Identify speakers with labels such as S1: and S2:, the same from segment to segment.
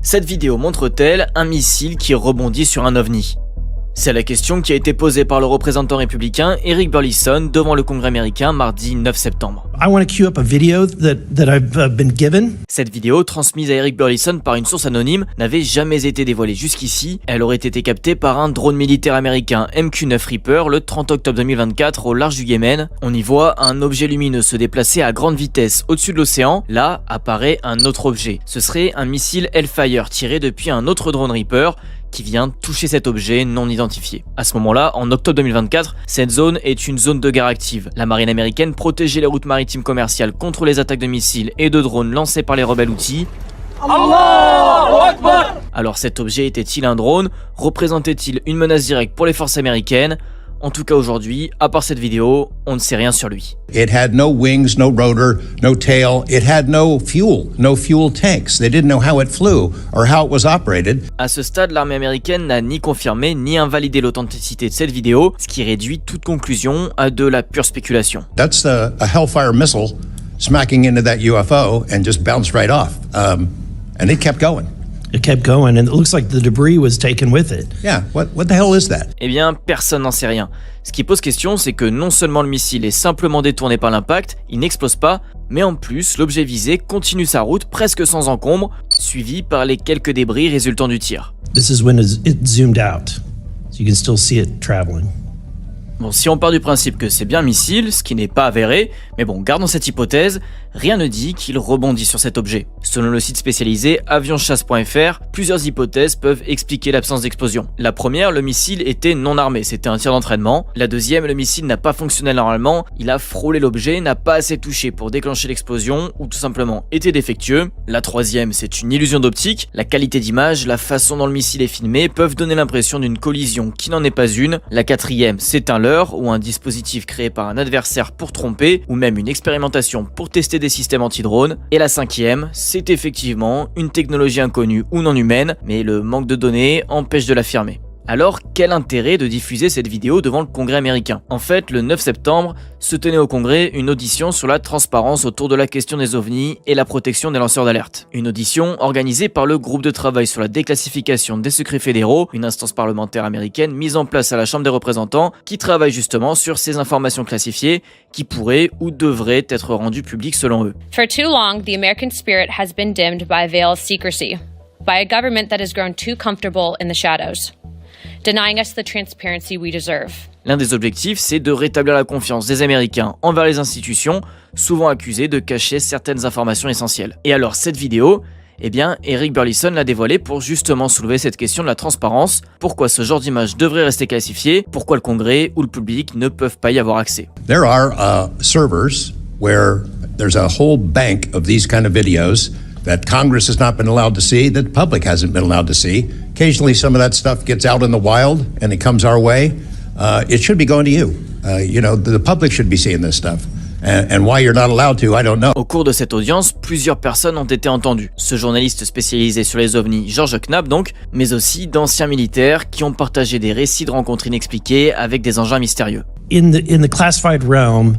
S1: Cette vidéo montre-t-elle un missile qui rebondit sur un ovni? C'est la question qui a été posée par le représentant républicain Eric Burlison devant le Congrès américain mardi 9 septembre.
S2: I want to queue up a video that I've been given.
S1: Cette vidéo, transmise à Eric Burlison par une source anonyme, n'avait jamais été dévoilée jusqu'ici. Elle aurait été captée par un drone militaire américain MQ-9 Reaper le 30 octobre 2024 au large du Yémen. On y voit un objet lumineux se déplacer à grande vitesse au-dessus de l'océan. Là apparaît un autre objet. Ce serait un missile Hellfire tiré depuis un autre drone Reaper qui vient toucher cet objet non identifié. À ce moment-là, en octobre 2024, cette zone est une zone de guerre active. La marine américaine protégeait les routes maritimes commerciales contre les attaques de missiles et de drones lancés par les rebelles Houthis. Alors cet objet était-il un drone? Représentait-il une menace directe pour les forces américaines? En tout cas aujourd'hui, à part cette vidéo, on ne sait rien sur lui.
S3: It had no wings, no rotor, no tail. It had no fuel tanks. They didn't know how it flew or how it was operated.
S1: À ce stade, l'armée américaine n'a ni confirmé ni invalidé l'authenticité de cette vidéo, ce qui réduit toute conclusion à de la pure spéculation.
S3: That's a Hellfire missile smacking into that UFO and just bounced right off. And it kept going.
S2: It kept going, and it looks like the debris was taken with it.
S3: Yeah, what the hell is that?
S1: Eh bien, personne n'en sait rien. Ce qui pose question, c'est que non seulement le missile est simplement détourné par l'impact, il n'explose pas, mais en plus, l'objet visé continue sa route presque sans encombre, suivi par les quelques débris résultant du tir.
S2: This is when it zoomed out, so you can still see it traveling.
S1: Bon, si on part du principe que c'est bien un missile, ce qui n'est pas avéré, mais bon, gardons cette hypothèse, rien ne dit qu'il rebondit sur cet objet. Selon le site spécialisé avionchasse.fr, plusieurs hypothèses peuvent expliquer l'absence d'explosion. La première, le missile était non armé, c'était un tir d'entraînement. La deuxième, le missile n'a pas fonctionné normalement, il a frôlé l'objet, n'a pas assez touché pour déclencher l'explosion, ou tout simplement était défectueux. La troisième, c'est une illusion d'optique. La qualité d'image, la façon dont le missile est filmé peuvent donner l'impression d'une collision qui n'en est pas une. La quatrième, c'est un ou un dispositif créé par un adversaire pour tromper, ou même une expérimentation pour tester des systèmes anti-drones. Et la cinquième, c'est effectivement une technologie inconnue ou non humaine, mais le manque de données empêche de l'affirmer. Alors, quel intérêt de diffuser cette vidéo devant le Congrès américain? En fait, le 9 septembre, se tenait au Congrès une audition sur la transparence autour de la question des ovnis et la protection des lanceurs d'alerte. Une audition organisée par le groupe de travail sur la déclassification des secrets fédéraux, une instance parlementaire américaine mise en place à la Chambre des représentants qui travaille justement sur ces informations classifiées qui pourraient ou devraient être rendues publiques selon eux.
S4: For too long, the American spirit has been dimmed by a veil of secrecy, by a government that has grown too comfortable in the shadows, denying us the transparency we deserve.
S1: L'un des objectifs, c'est de rétablir la confiance des Américains envers les institutions, souvent accusées de cacher certaines informations essentielles. Et alors cette vidéo, eh bien, Eric Burlison l'a dévoilée pour justement soulever cette question de la transparence. Pourquoi ce genre d'image devrait rester classifié? Pourquoi le Congrès ou le public ne peuvent pas y avoir accès?
S3: There are servers where there's a whole bank of these kind of videos that Congress has not been allowed to see, that the public hasn't been allowed to see. Occasionally some of that stuff gets out in the wild and it comes our way. It should be going to you. The public should be seeing this stuff. And why you're not allowed to, I don't know.
S1: Au cours de cette audience, plusieurs personnes ont été entendues. Ce journaliste spécialisé sur les ovnis, George Knapp donc, mais aussi d'anciens militaires qui ont partagé des récits de rencontres inexpliquées avec des engins mystérieux.
S2: In the classified realm,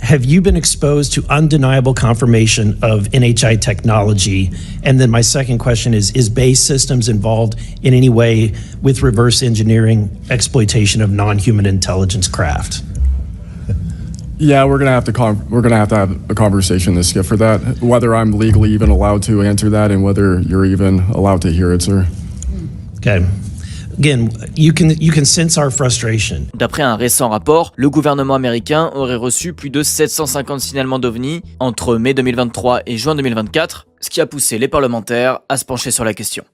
S2: have you been exposed to undeniable confirmation of NHI technology? And then my second question is BAE Systems involved in any way with reverse engineering exploitation of non-human intelligence craft?
S5: Yeah, we're gonna have to have a conversation this Skip for that. Whether I'm legally even allowed to answer that, and whether you're even allowed to hear it, sir.
S2: Okay. Again, you can sense our frustration.
S1: D'après un récent rapport, le gouvernement américain aurait reçu plus de 750 signalements d'ovnis entre mai 2023 et juin 2024, ce qui a poussé les parlementaires à se pencher sur la question.